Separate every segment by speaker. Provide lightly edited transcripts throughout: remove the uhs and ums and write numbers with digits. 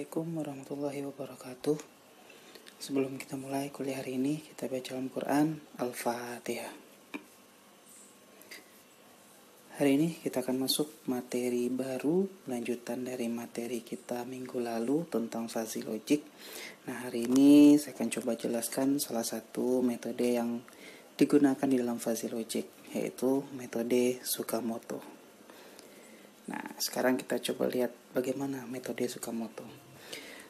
Speaker 1: Assalamualaikum warahmatullahi wabarakatuh. Sebelum kita mulai kuliah hari ini, kita baca Al-Quran Al-Fatihah. Hari ini kita akan masuk materi baru, lanjutan dari materi kita minggu lalu tentang fuzzy logic. Nah, hari ini saya akan coba jelaskan salah satu metode yang digunakan di dalam fuzzy logic, yaitu metode Tsukamoto. Nah, sekarang kita coba lihat bagaimana metode Tsukamoto.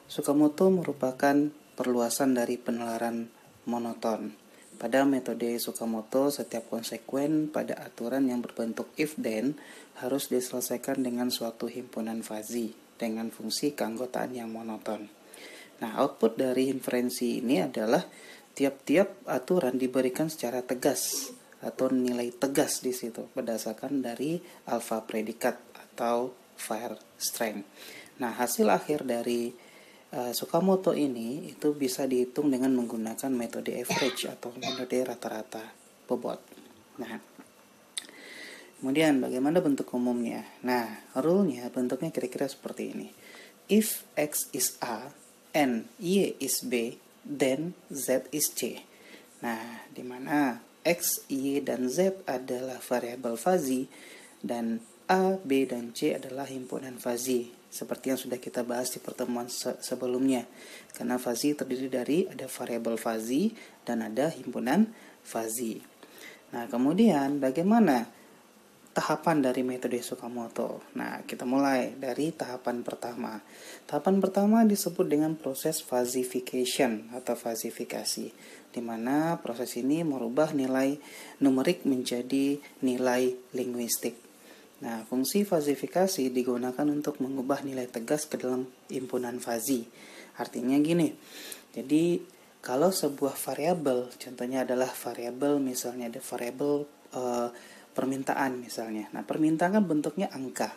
Speaker 1: Tsukamoto merupakan perluasan dari penalaran monoton. Pada metode Tsukamoto, setiap konsekuen pada aturan yang berbentuk if-then harus diselesaikan dengan suatu himpunan fuzzy dengan fungsi keanggotaan yang monoton. Nah, output dari inferensi ini adalah tiap-tiap aturan diberikan secara tegas atau nilai tegas di situ berdasarkan dari alpha predikat atau var strength. Nah, hasil akhir dari Tsukamoto ini itu bisa dihitung dengan menggunakan metode average atau metode rata-rata bobot. Nah, kemudian bagaimana bentuk umumnya? Nah, rule-nya bentuknya kira-kira seperti ini. If X is A and Y is B, then Z is C. Nah, di mana X, Y, dan Z adalah variabel fuzzy dan A, B, dan C adalah himpunan fuzzy, seperti yang sudah kita bahas di pertemuan sebelumnya. Karena fuzzy terdiri dari ada variabel fuzzy dan ada himpunan fuzzy. Nah, kemudian bagaimana tahapan dari metode Tsukamoto? Nah, kita mulai dari tahapan pertama. Tahapan pertama disebut dengan proses fuzzification atau fuzzifikasi, di mana proses ini merubah nilai numerik menjadi nilai linguistik. Nah, fungsi fuzzifikasi digunakan untuk mengubah nilai tegas ke dalam himpunan fuzzy. Artinya gini, jadi kalau sebuah variabel, contohnya adalah variabel, misalnya ada variabel permintaan misalnya. Nah, permintaan kan bentuknya angka.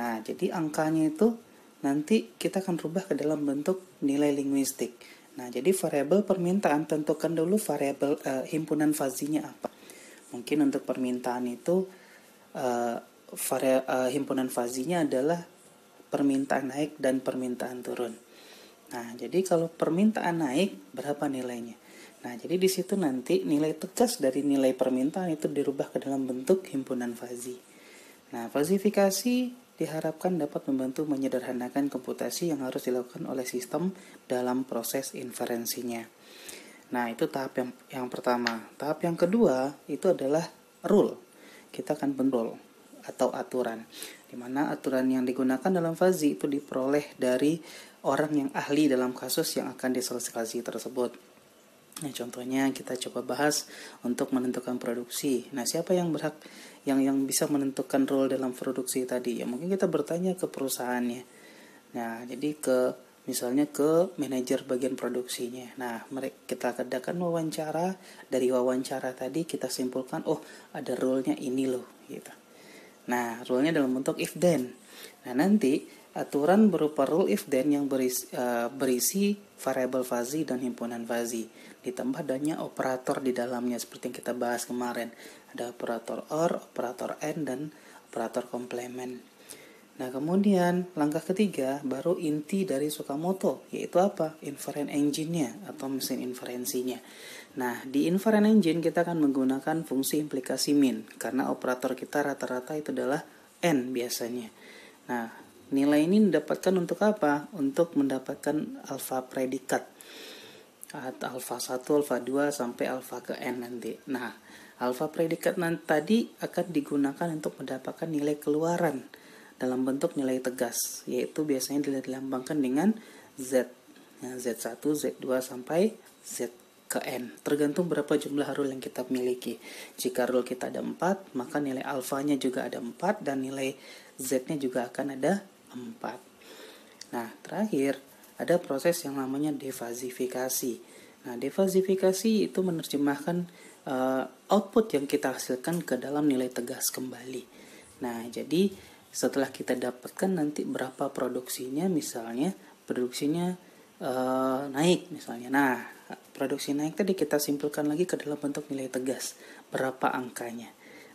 Speaker 1: Nah, jadi angkanya itu nanti kita akan rubah ke dalam bentuk nilai linguistik. Nah, jadi variabel permintaan tentukan dulu variabel himpunan fuzzy-nya apa. Mungkin untuk permintaan itu himpunan fuzzy-nya adalah permintaan naik dan permintaan turun. Nah, jadi kalau permintaan naik, berapa nilainya? Nah, jadi di situ nanti nilai tegas dari nilai permintaan itu dirubah ke dalam bentuk himpunan fuzzy. Nah, fuzzifikasi diharapkan dapat membantu menyederhanakan komputasi yang harus dilakukan oleh sistem dalam proses inferensinya. Nah, itu tahap yang pertama. Tahap yang kedua itu adalah rule. Kita akan bentuk atau aturan, di mana aturan yang digunakan dalam fuzzy itu diperoleh dari orang yang ahli dalam kasus yang akan diselesaikan tersebut. Nah, contohnya kita coba bahas untuk menentukan produksi. Nah, siapa yang berhak yang bisa menentukan role dalam produksi tadi? Ya mungkin kita bertanya ke perusahaannya. Nah, jadi misalnya ke manajer bagian produksinya. Nah, kita adakan wawancara. Dari wawancara tadi kita simpulkan, oh ada rule-nya ini loh, gitu. Nah, rule-nya dalam bentuk if then. Nah, nanti aturan berupa rule if then yang berisi variabel fuzzy dan himpunan fuzzy. Ditambah adanya operator di dalamnya seperti yang kita bahas kemarin. Ada operator OR, operator AND, dan operator complement. Nah, kemudian langkah ketiga baru inti dari Tsukamoto, yaitu apa? Inference engine-nya atau mesin inferensinya. Nah, di inference engine kita akan menggunakan fungsi implikasi min, karena operator kita rata-rata itu adalah N biasanya. Nah, nilai ini didapatkan untuk apa? Untuk mendapatkan alpha predikat. Alpha 1, alpha 2, sampai alpha ke N nanti. Nah, alpha predikat tadi akan digunakan untuk mendapatkan nilai keluaran dalam bentuk nilai tegas, yaitu biasanya dilambangkan dengan Z. Nah, Z1, Z2, sampai Z ke N. Tergantung berapa jumlah rule yang kita miliki. Jika rule kita ada 4, maka nilai alfanya juga ada 4, dan nilai Z-nya juga akan ada 4. Nah, terakhir, ada proses yang namanya defuzzifikasi. Nah, defuzzifikasi itu menerjemahkan output yang kita hasilkan ke dalam nilai tegas kembali. Nah, jadi setelah kita dapatkan nanti berapa produksinya, misalnya produksinya naik misalnya. Nah, produksi naik tadi kita simpulkan lagi ke dalam bentuk nilai tegas, berapa angkanya.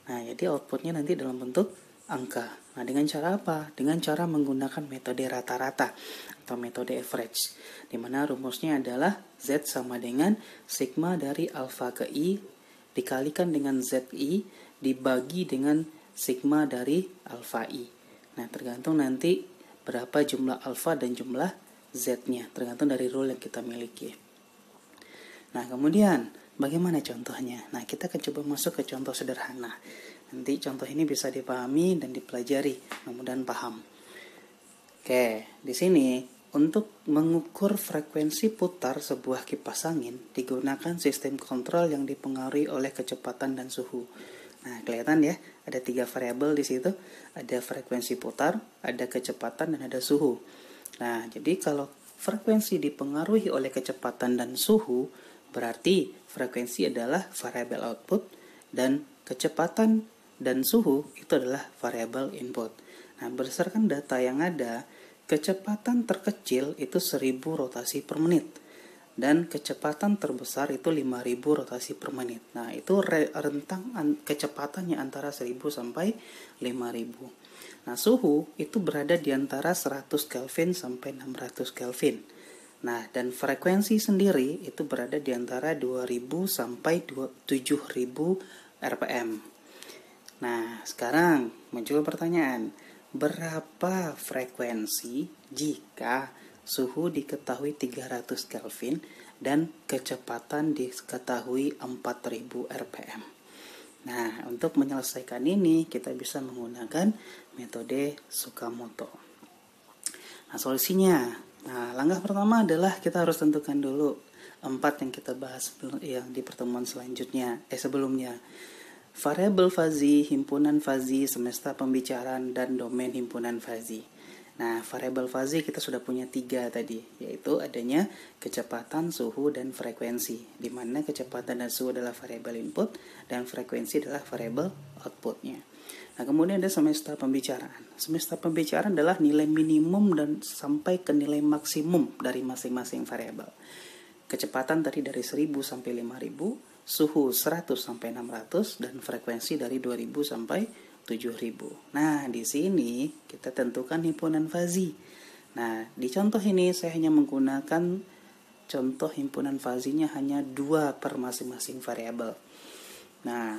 Speaker 1: Nah, jadi outputnya nanti dalam bentuk angka. Nah, dengan cara apa? Dengan cara menggunakan metode rata-rata atau metode average, di mana rumusnya adalah Z sama dengan sigma dari alfa ke I dikalikan dengan ZI dibagi dengan sigma dari alfa I. Nah, tergantung nanti berapa jumlah alfa dan jumlah Z-nya, tergantung dari rule yang kita miliki. Nah, kemudian bagaimana contohnya? Nah, kita akan coba masuk ke contoh sederhana. Nanti contoh ini bisa dipahami dan dipelajari, mudah-mudahan paham. Oke, di sini untuk mengukur frekuensi putar sebuah kipas angin digunakan sistem kontrol yang dipengaruhi oleh kecepatan dan suhu. Nah, kelihatan ya, ada 3 variabel di situ. Ada frekuensi putar, ada kecepatan, dan ada suhu. Nah, jadi kalau frekuensi dipengaruhi oleh kecepatan dan suhu, berarti frekuensi adalah variabel output dan kecepatan dan suhu itu adalah variabel input. Nah, berdasarkan data yang ada, kecepatan terkecil itu 1000 rotasi per menit dan kecepatan terbesar itu 5000 rotasi per menit. Nah, itu rentang kecepatannya antara 1000 sampai 5000. Nah, suhu itu berada di antara 100 Kelvin sampai 600 Kelvin. Nah, dan frekuensi sendiri itu berada di antara 2000 sampai 7000 RPM. Nah, sekarang muncul pertanyaan, berapa frekuensi jika suhu diketahui 300 Kelvin dan kecepatan diketahui 4000 RPM? Nah, untuk menyelesaikan ini kita bisa menggunakan metode Tsukamoto. Nah, solusinya, langkah pertama adalah kita harus tentukan dulu 4 yang kita bahas yang di pertemuan selanjutnya, sebelumnya. Variabel fazi, himpunan fazi, semesta pembicaraan, dan domain himpunan fazi. Nah, variabel fazi kita sudah punya 3 tadi, yaitu adanya kecepatan, suhu, dan frekuensi, di mana kecepatan dan suhu adalah variabel input, dan frekuensi adalah variabel outputnya. Nah, kemudian ada semesta pembicaraan. Semesta pembicaraan adalah nilai minimum dan sampai ke nilai maksimum dari masing-masing variabel. Kecepatan tadi dari 1000 sampai 5000, suhu 100 sampai 600, dan frekuensi dari 2000 sampai 7000. Nah, di sini kita tentukan himpunan fazi. Nah, di contoh ini saya hanya menggunakan contoh himpunan fazinya hanya 2 per masing-masing variabel. Nah,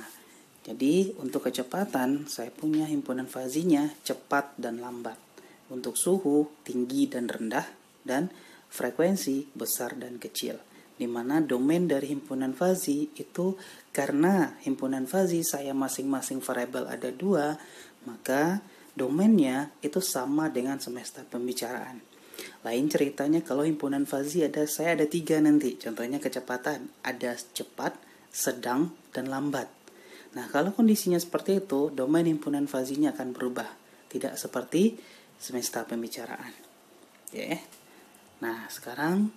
Speaker 1: jadi untuk kecepatan saya punya himpunan fazinya cepat dan lambat. Untuk suhu tinggi dan rendah, dan frekuensi besar dan kecil, di mana domain dari himpunan fazi itu karena himpunan fazi saya masing-masing variabel ada 2, maka domainnya itu sama dengan semesta pembicaraan. Lain ceritanya kalau himpunan fazi saya ada 3 nanti, contohnya kecepatan, ada cepat, sedang, dan lambat. Nah, kalau kondisinya seperti itu, domain himpunan fazinya akan berubah, tidak seperti semesta pembicaraan. Ya. Nah, sekarang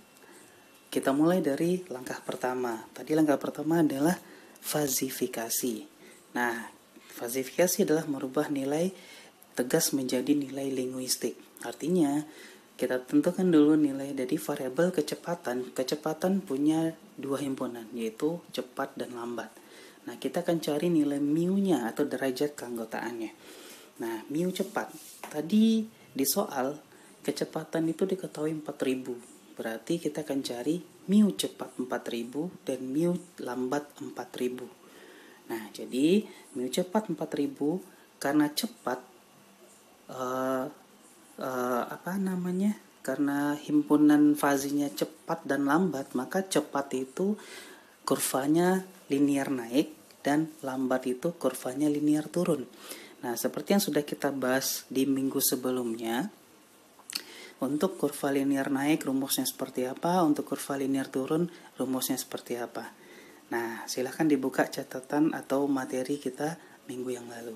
Speaker 1: kita mulai dari langkah pertama. Tadi langkah pertama adalah fazifikasi. Nah, fazifikasi adalah merubah nilai tegas menjadi nilai linguistik. Artinya, kita tentukan dulu nilai dari variabel kecepatan. Kecepatan punya 2 himpunan, yaitu cepat dan lambat. Nah, kita akan cari nilai mu-nya atau derajat keanggotaannya. Nah, mu cepat. Tadi di soal, kecepatan itu diketahui 4000. Berarti kita akan cari mu cepat 4000 dan mu lambat 4000. Nah, jadi mu cepat 4000 karena cepat karena himpunan fazinya cepat dan lambat, maka cepat itu kurvanya linear naik dan lambat itu kurvanya linear turun. Nah, seperti yang sudah kita bahas di minggu sebelumnya, untuk kurva linear naik rumusnya seperti apa, untuk kurva linear turun rumusnya seperti apa. Nah, silahkan dibuka catatan atau materi kita minggu yang lalu.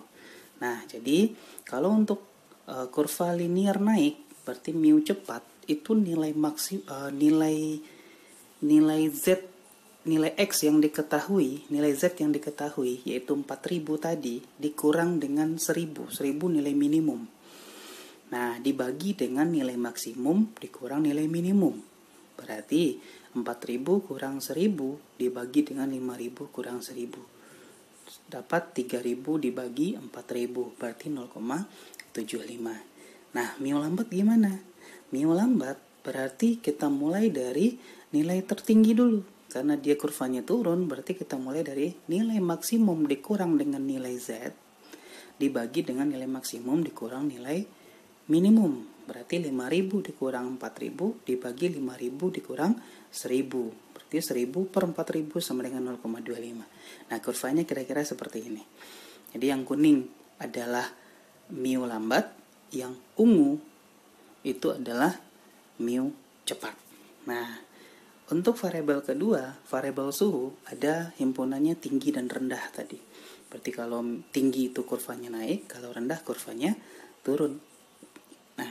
Speaker 1: Nah, jadi kalau untuk kurva linear naik, berarti mu cepat itu nilai X yang diketahui, nilai Z yang diketahui yaitu 4000 tadi dikurang dengan 1000 nilai minimum. Nah, dibagi dengan nilai maksimum dikurang nilai minimum. Berarti 4000 kurang 1000 dibagi dengan 5000 kurang 1000. dapat 3000 dibagi 4000 berarti 0,75. Nah, mu lambat gimana? Mu lambat berarti kita mulai dari nilai tertinggi dulu. Karena dia kurvanya turun, berarti kita mulai dari nilai maksimum dikurang dengan nilai Z dibagi dengan nilai maksimum dikurang nilai minimum. Berarti 5000 dikurang 4000 dibagi 5000 dikurang 1000. Berarti 1000 per 4000 sama dengan 0,25. Nah, kurvanya kira-kira seperti ini. Jadi yang kuning adalah mu lambat, yang ungu itu adalah mu cepat. Nah, untuk variabel kedua, variabel suhu, ada himpunannya tinggi dan rendah tadi. Berarti kalau tinggi itu kurvanya naik, kalau rendah kurvanya turun. Nah,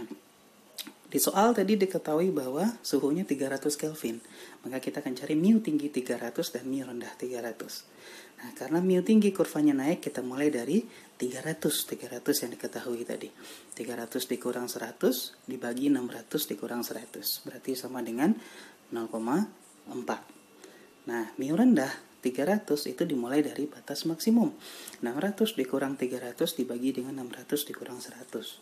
Speaker 1: di soal tadi diketahui bahwa suhunya 300 Kelvin. Maka kita akan cari mu tinggi 300 dan mu rendah 300. Nah, karena mu tinggi kurvanya naik, kita mulai dari 300 yang diketahui tadi. 300 dikurang 100 dibagi 600 dikurang 100. Berarti sama dengan 0,4. Nah, mu rendah 300 itu dimulai dari batas maksimum. 600 dikurang 300 dibagi dengan 600 dikurang 100.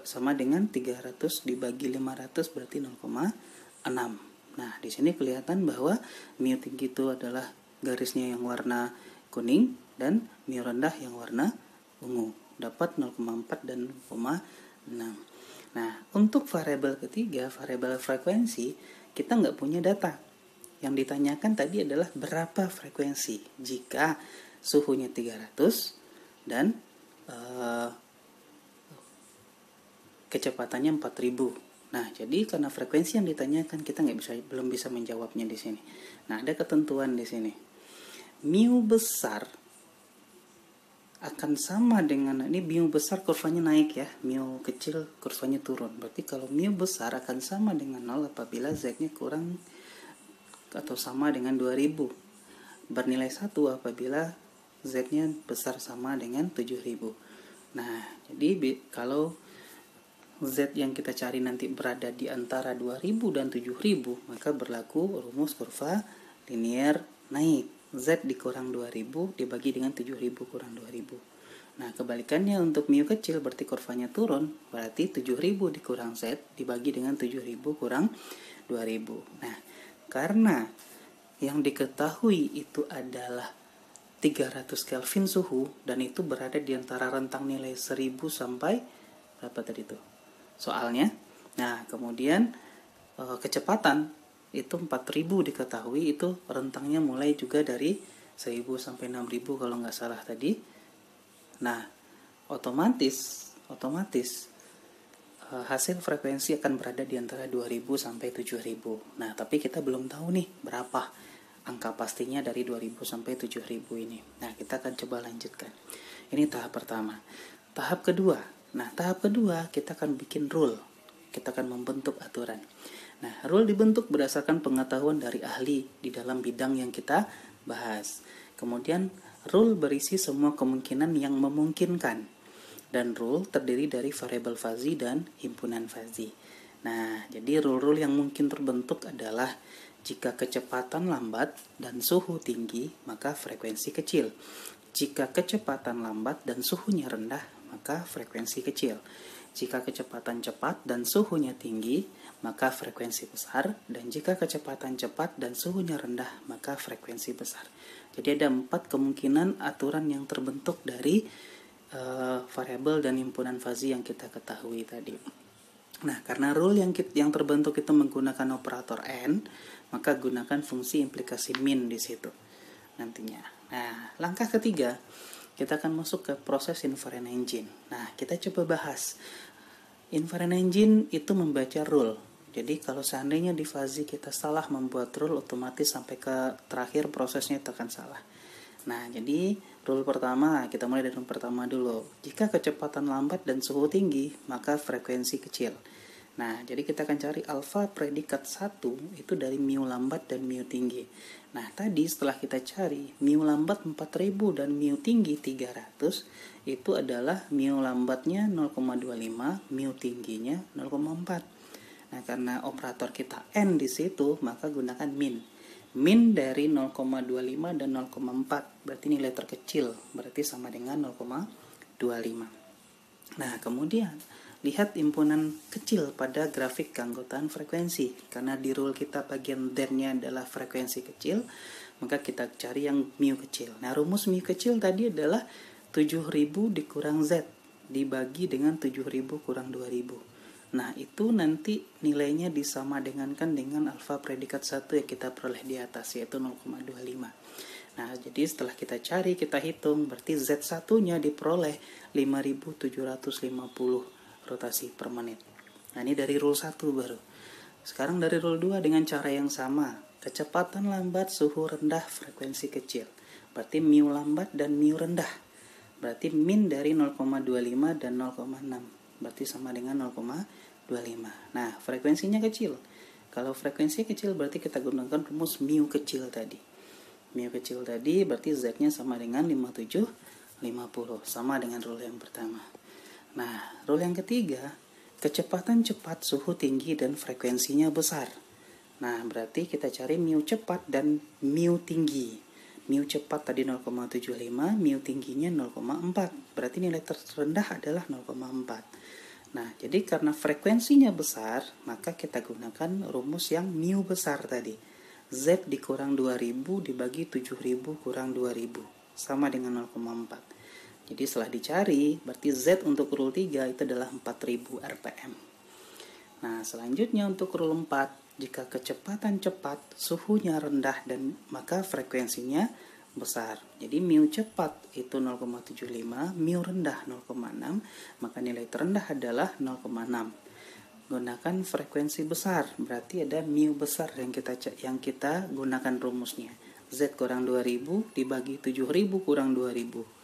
Speaker 1: Sama dengan 300 dibagi 500 berarti 0,6. Nah, di sini kelihatan bahwa mu tinggi itu adalah garisnya yang warna kuning dan mu rendah yang warna ungu. Dapat 0,4 dan 0,6. Nah, untuk variabel ketiga, variabel frekuensi, kita nggak punya data. Yang ditanyakan tadi adalah berapa frekuensi jika suhunya 300 dan kecepatannya 4000. Nah, jadi karena frekuensi yang ditanyakan kita belum bisa menjawabnya di sini. Nah, ada ketentuan di sini. Mu besar akan sama dengan, ini mu besar kurvanya naik ya, mu kecil kurvanya turun. Berarti kalau mu besar akan sama dengan 0 apabila Z-nya kurang atau sama dengan 2000. Bernilai 1 apabila Z-nya besar sama dengan 7000. Nah, jadi kalau Z yang kita cari nanti berada di antara 2000 dan 7000, maka berlaku rumus kurva linier naik. Z dikurang 2000 dibagi dengan 7000 kurang 2000. Nah, kebalikannya untuk mu kecil berarti kurvanya turun, berarti 7000 dikurang Z dibagi dengan 7000 kurang 2000. Nah, karena yang diketahui itu adalah 300 Kelvin suhu dan itu berada di antara rentang nilai 1000 sampai berapa tadi itu soalnya. Nah, kemudian kecepatan itu 4000 diketahui, itu rentangnya mulai juga dari 1000 sampai 6000 kalau nggak salah tadi. Nah, otomatis hasil frekuensi akan berada di antara 2000 sampai 7000. Nah, tapi kita belum tahu nih berapa angka pastinya dari 2000 sampai 7000 ini. Nah, kita akan coba lanjutkan. Ini tahap pertama. Tahap kedua. Nah, tahap kedua kita akan bikin rule. Kita akan membentuk aturan. Nah, rule dibentuk berdasarkan pengetahuan dari ahli di dalam bidang yang kita bahas. Kemudian, rule berisi semua kemungkinan yang memungkinkan. Dan rule terdiri dari variabel fazi dan himpunan fazi. Nah, jadi rule-rule yang mungkin terbentuk adalah jika kecepatan lambat dan suhu tinggi, maka frekuensi kecil. Jika kecepatan lambat dan suhunya rendah, maka frekuensi kecil. Jika kecepatan cepat dan suhunya tinggi, maka frekuensi besar. Dan jika kecepatan cepat dan suhunya rendah, maka frekuensi besar. Jadi ada 4 kemungkinan aturan yang terbentuk dari variabel dan himpunan fazi yang kita ketahui tadi. Nah, karena rule yang terbentuk itu menggunakan operator N, maka gunakan fungsi implikasi min di situ nantinya. Nah, langkah ketiga, kita akan masuk ke proses inference engine. Nah, kita coba bahas. Inference engine itu membaca rule. Jadi kalau seandainya di fazi kita salah membuat rule, otomatis sampai ke terakhir prosesnya itu akan salah. Nah, jadi rule pertama, kita mulai dari rule pertama dulu. Jika kecepatan lambat dan suhu tinggi, maka frekuensi kecil. Nah, jadi kita akan cari alfa predikat 1 itu dari mu lambat dan mu tinggi. Nah, tadi setelah kita cari mu lambat 4000 dan mu tinggi 300, itu adalah mu lambatnya 0,25, mu tingginya 0,4. Nah, karena operator kita N di situ, maka gunakan min. min dari 0,25 dan 0,4, berarti nilai terkecil, berarti sama dengan 0,25. Nah, kemudian lihat himpunan kecil pada grafik keanggotaan frekuensi. Karena di rule kita bagian Z-nya adalah frekuensi kecil, maka kita cari yang mu kecil. Nah, rumus mu kecil tadi adalah 7000 dikurang Z dibagi dengan 7000 kurang 2000. Nah, itu nanti nilainya disama dengankan dengan alfa predikat 1 yang kita peroleh di atas, yaitu 0,25. Nah, jadi setelah kita cari, kita hitung, berarti Z1-nya diperoleh 5750 rotasi per menit. Nah, ini dari rule 1 baru. Sekarang dari rule 2 dengan cara yang sama. Kecepatan lambat, suhu rendah, frekuensi kecil. Berarti mu lambat dan mu rendah. Berarti min dari 0,25 dan 0,6. Berarti sama dengan 0,25. Nah, frekuensinya kecil. Kalau frekuensi kecil berarti kita gunakan rumus mu kecil tadi. Mu kecil tadi berarti Z-nya sama dengan 5750. Sama dengan rule yang pertama. Nah, rule yang ketiga, kecepatan cepat, suhu tinggi, dan frekuensinya besar. Nah, berarti kita cari mu cepat dan mu tinggi. Mu cepat tadi 0,75, mu tingginya 0,4. Berarti nilai terendah adalah 0,4. Nah, jadi karena frekuensinya besar, maka kita gunakan rumus yang mu besar tadi. Z dikurang 2000 dibagi 7000 kurang 2000. Sama dengan 0,4. Jadi setelah dicari, berarti Z untuk rule 3 itu adalah 4000 rpm. Nah, selanjutnya untuk rule 4, jika kecepatan cepat, suhunya rendah, dan maka frekuensinya besar. Jadi mu cepat itu 0,75, mu rendah 0,6, maka nilai terendah adalah 0,6. Gunakan frekuensi besar, berarti ada mu besar yang kita gunakan rumusnya. Z kurang 2000 dibagi 7000 kurang 2000.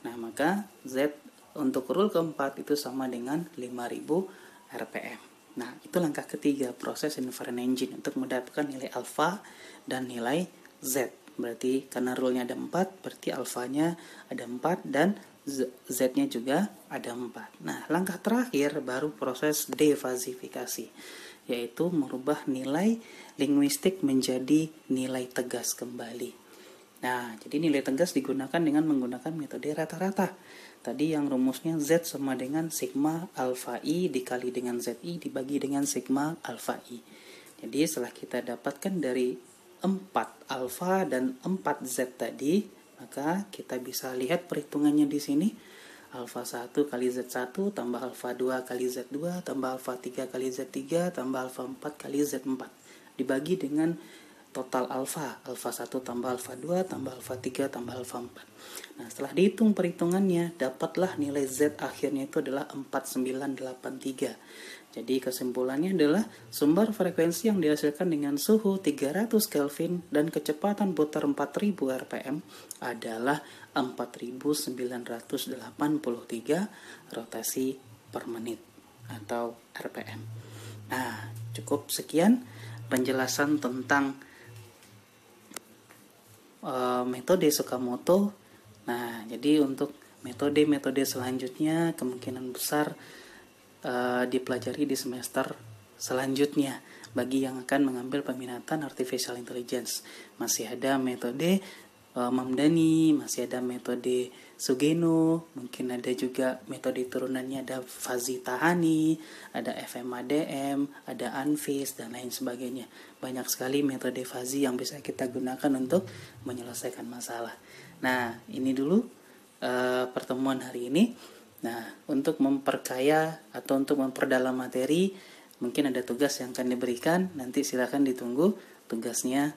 Speaker 1: Nah, maka Z untuk rule keempat itu sama dengan 5000 rpm. Nah, itu langkah ketiga proses inference engine untuk mendapatkan nilai alfa dan nilai Z. Berarti karena rule-nya ada 4, berarti alfanya ada 4 dan Z-nya juga ada 4. Nah, langkah terakhir baru proses defasifikasi, yaitu merubah nilai linguistik menjadi nilai tegas kembali. Nah, jadi nilai tegas digunakan dengan menggunakan metode rata-rata. Tadi yang rumusnya Z sama dengan sigma alfa I dikali dengan ZI dibagi dengan sigma alfa I. Jadi setelah kita dapatkan dari 4 alfa dan 4 Z tadi, maka kita bisa lihat perhitungannya di sini. Alfa 1 kali Z1 tambah alfa 2 kali Z2 tambah alfa 3 kali Z3 tambah alfa 4 kali Z4 dibagi dengan total alfa 1 tambah alfa 2 tambah alfa 3 tambah alfa 4. Nah, setelah dihitung perhitungannya, dapatlah nilai Z akhirnya itu adalah 4983. Jadi kesimpulannya adalah sumber frekuensi yang dihasilkan dengan suhu 300 Kelvin dan kecepatan putar 4000 rpm adalah 4983 rotasi per menit atau rpm. Nah, cukup sekian penjelasan tentang metode Tsukamoto. Nah, jadi untuk metode-metode selanjutnya kemungkinan besar dipelajari di semester selanjutnya bagi yang akan mengambil peminatan Artificial Intelligence. Masih ada metode Mamdani, masih ada metode Sugeno, mungkin ada juga metode turunannya, ada Fuzzy Tahani, ada FMADM, ada Anfis, dan lain sebagainya. Banyak sekali metode Fuzzy yang bisa kita gunakan untuk menyelesaikan masalah. Nah, ini dulu pertemuan hari ini. Nah, untuk memperkaya atau untuk memperdalam materi, mungkin ada tugas yang akan diberikan. Nanti silakan ditunggu tugasnya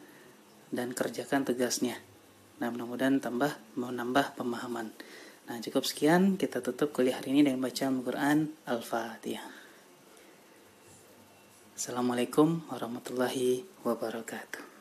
Speaker 1: dan kerjakan tugasnya. Nah, mudah-mudahan menambah pemahaman. Nah, cukup sekian. Kita tutup kuliah hari ini dengan bacaan Al-Quran Al-Fatihah. Assalamualaikum warahmatullahi wabarakatuh.